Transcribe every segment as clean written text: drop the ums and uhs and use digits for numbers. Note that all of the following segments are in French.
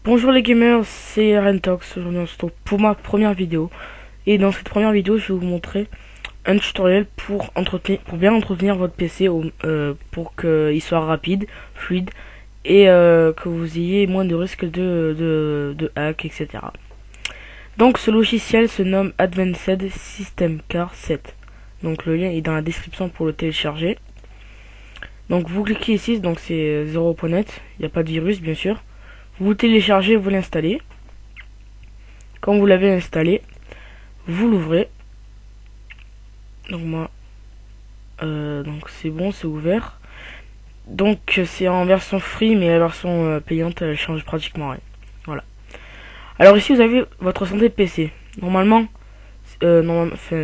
Bonjour les gamers, c'est Rentox. Aujourd'hui on se retrouve pour ma première vidéo. Et dans cette première vidéo, je vais vous montrer un tutoriel pour bien entretenir votre PC pour qu'il soit rapide, fluide et que vous ayez moins de risques de hack, etc. Donc ce logiciel se nomme Advanced System Car 7. Donc le lien est dans la description pour le télécharger. Donc vous cliquez ici, donc c'est 0.net, il n'y a pas de virus bien sûr. Vous téléchargez, vous l'installez. Quand vous l'avez installé, vous l'ouvrez. Donc moi, donc c'est bon, c'est ouvert. Donc c'est en version free, mais la version payante, elle change pratiquement rien. Voilà. Alors ici vous avez votre santé de PC. Normalement,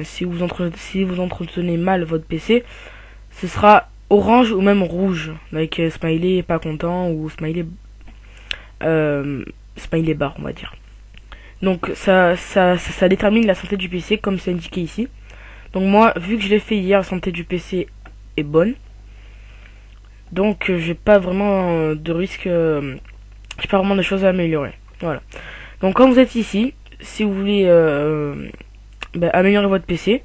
si vous entretenez mal votre PC, ce sera orange ou même rouge, avec smiley pas content ou smiley bar, on va dire. Donc ça détermine la santé du PC comme c'est indiqué ici. Donc moi, vu que je l'ai fait hier, la santé du PC est bonne. Donc j'ai pas vraiment de risque, j'ai pas vraiment de choses à améliorer. Voilà. Donc quand vous êtes ici, si vous voulez améliorer votre PC,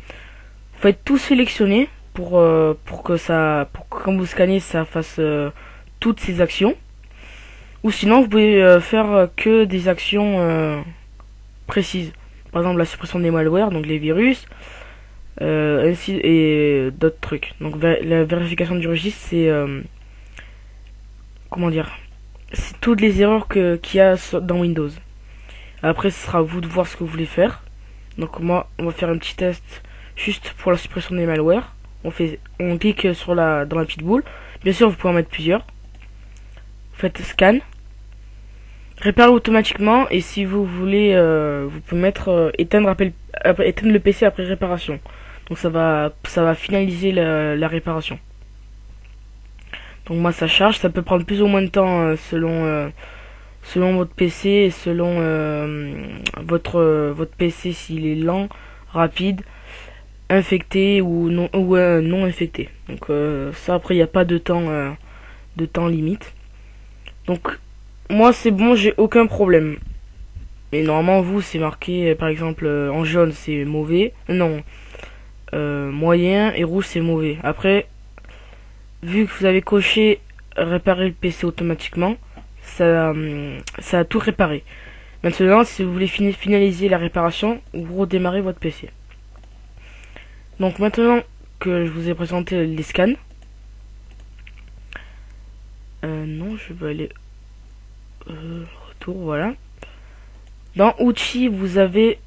vous faites tout sélectionner pour que quand vous scannez, ça fasse toutes ces actions. Ou sinon, vous pouvez faire que des actions précises. Par exemple, la suppression des malwares, donc les virus, ainsi et d'autres trucs. Donc la vérification du registre, c'est comment dire, c'est toutes les erreurs qu'il y a dans Windows. Après, ce sera à vous de voir ce que vous voulez faire. Donc moi, on va faire un petit test juste pour la suppression des malwares. On clique dans la petite boule. Bien sûr, vous pouvez en mettre plusieurs. Faites scan, répare automatiquement, et si vous voulez vous pouvez mettre éteindre le PC après réparation. Donc ça va finaliser la réparation. Donc moi ça charge, ça peut prendre plus ou moins de temps selon votre PC et selon votre PC, s'il est lent, rapide, infecté ou non infecté. Donc ça, après il n'y a pas de temps limite. Donc moi c'est bon, j'ai aucun problème. Mais normalement vous c'est marqué par exemple en jaune c'est mauvais, non, moyen, et rouge c'est mauvais. Après, vu que vous avez coché réparer le PC automatiquement, ça a tout réparé. Maintenant, si vous voulez finaliser la réparation, vous redémarrez votre PC. Donc maintenant que je vous ai présenté les scans, non, je vais aller retour, voilà. Dans outils, vous avez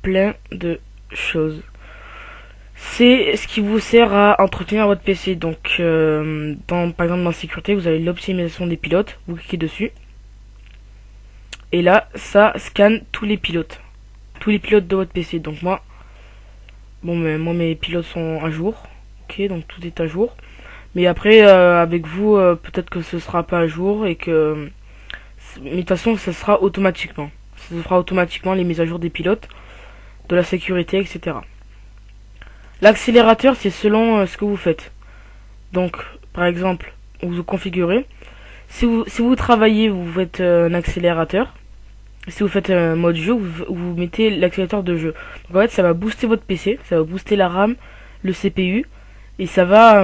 plein de choses. C'est ce qui vous sert à entretenir votre PC. Donc par exemple dans sécurité, vous avez l'optimisation des pilotes, vous cliquez dessus et là ça scanne tous les pilotes de votre PC. Donc moi mes pilotes sont à jour. Ok, donc tout est à jour. Mais après, avec vous, peut-être que ce sera pas à jour et que... Mais de toute façon, ça sera automatiquement. Ça fera automatiquement les mises à jour des pilotes, de la sécurité, etc. L'accélérateur, c'est selon ce que vous faites. Donc, par exemple, vous configurez. Si vous travaillez, vous faites un accélérateur. Si vous faites un mode jeu, vous mettez l'accélérateur de jeu. Donc en fait, ça va booster votre PC, ça va booster la RAM, le CPU, et ça va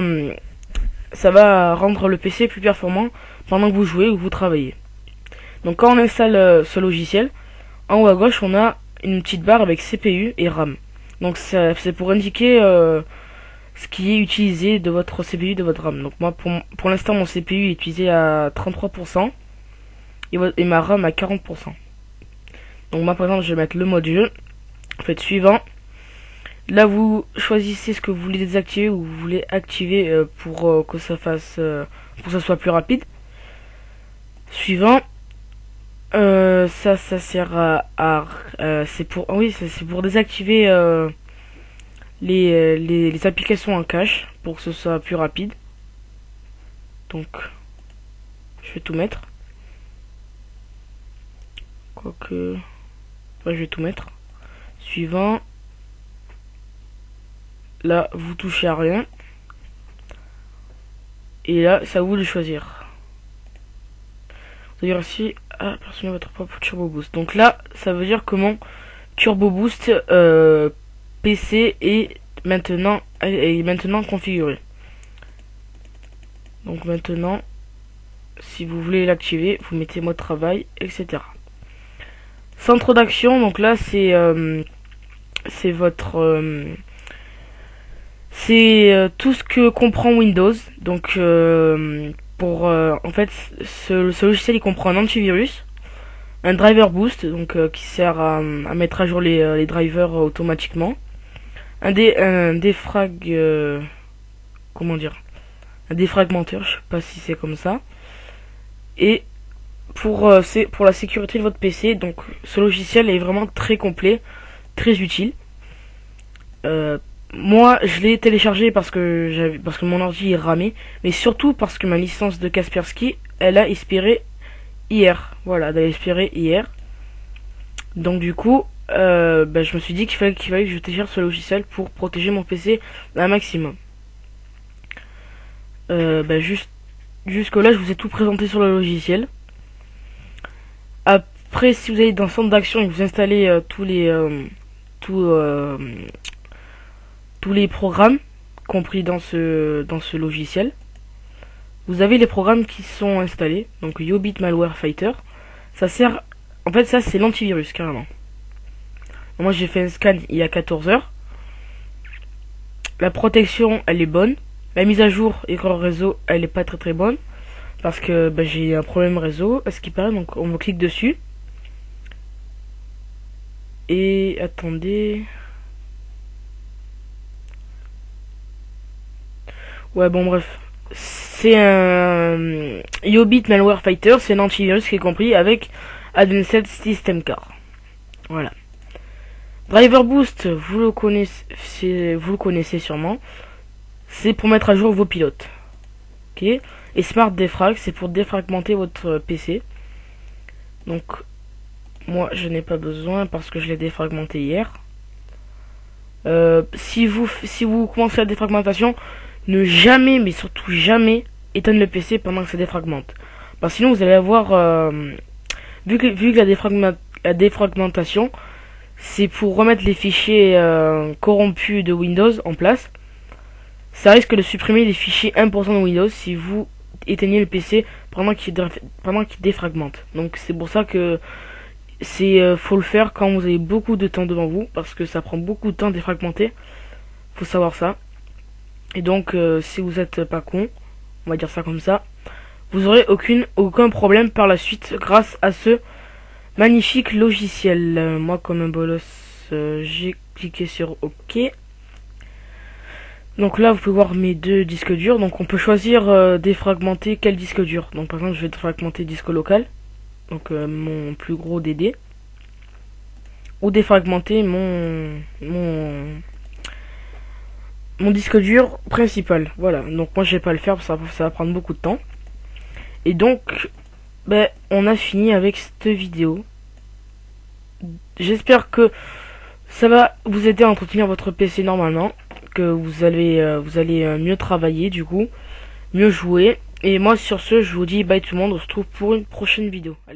rendre le PC plus performant pendant que vous jouez ou que vous travaillez. Donc quand on installe ce logiciel, en haut à gauche on a une petite barre avec CPU et RAM. Donc c'est pour indiquer ce qui est utilisé de votre CPU, de votre RAM. Donc moi pour l'instant mon CPU est utilisé à 33% et ma RAM à 40%. Donc moi par exemple je vais mettre le mode jeu. Faites suivant. Là vous choisissez ce que vous voulez désactiver ou vous voulez activer pour que ça fasse pour que ça soit plus rapide. Suivant. Ça sert c'est pour désactiver les applications en cache pour que ce soit plus rapide. Donc, je vais tout mettre. Quoique, ouais, je vais tout mettre. Suivant. Là, vous touchez à rien. Et là, c'est à vous de choisir. C'est-à-dire ici, personnaliser votre propre Turbo Boost. Donc là, ça veut dire que mon Turbo Boost PC est maintenant configuré. Donc maintenant, si vous voulez l'activer, vous mettez mode travail, etc. Centre d'action, donc là c'est votre tout ce que comprend Windows. Donc en fait ce logiciel il comprend un antivirus, un driver boost donc qui sert à mettre à jour les drivers automatiquement, un défragmenteur, je sais pas si c'est comme ça, et pour la sécurité de votre PC. Donc ce logiciel est vraiment très complet, très utile. Moi je l'ai téléchargé parce que mon ordi est ramé, mais surtout parce que ma licence de Kaspersky elle a expiré hier. Voilà, elle a expiré hier. Donc du coup je me suis dit qu'il fallait que je télécharge ce logiciel pour protéger mon PC un maximum. Jusque là je vous ai tout présenté sur le logiciel. Après, si vous allez dans centre d'action et que vous installez tous les programmes compris dans ce logiciel, vous avez les programmes qui sont installés. Donc Yobit Malware Fighter, ça sert, en fait ça c'est l'antivirus carrément. Moi j'ai fait un scan il y a 14 heures. La protection elle est bonne. La mise à jour écran réseau elle est pas très bonne parce que j'ai un problème réseau à ce qui paraît. Donc on me clique dessus et attendez. Ouais, bon bref, c'est un Yobit Malware Fighter, c'est un antivirus qui est compris avec Advanced System Car. Voilà. Driver Boost, vous le connaissez sûrement. C'est pour mettre à jour vos pilotes. Ok. Et Smart Defrag, c'est pour défragmenter votre PC. Donc, moi, je n'ai pas besoin parce que je l'ai défragmenté hier. Si vous commencez la défragmentation, ne jamais, mais surtout jamais, éteindre le PC pendant que ça défragmente. Parce que sinon, vous allez avoir... vu que la défragmentation, c'est pour remettre les fichiers corrompus de Windows en place. Ça risque de supprimer les fichiers importants de Windows si vous éteignez le PC pendant qu'il défragmente. Donc c'est pour ça que faut le faire quand vous avez beaucoup de temps devant vous, parce que ça prend beaucoup de temps de défragmenter. Faut savoir ça. Et donc si vous êtes pas con, on va dire ça comme ça, vous aurez aucun problème par la suite grâce à ce magnifique logiciel. Moi comme un bolos, j'ai cliqué sur OK. Donc là vous pouvez voir mes deux disques durs. Donc on peut choisir défragmenter quel disque dur. Donc par exemple je vais défragmenter disque local, donc mon plus gros DD, ou défragmenter mon disque dur principal. Voilà, donc moi je vais pas le faire parce que ça va prendre beaucoup de temps. Et donc on a fini avec cette vidéo. J'espère que ça va vous aider à entretenir votre PC normalement, que vous allez mieux travailler, du coup mieux jouer. Et moi sur ce je vous dis bye tout le monde, on se retrouve pour une prochaine vidéo. Allez.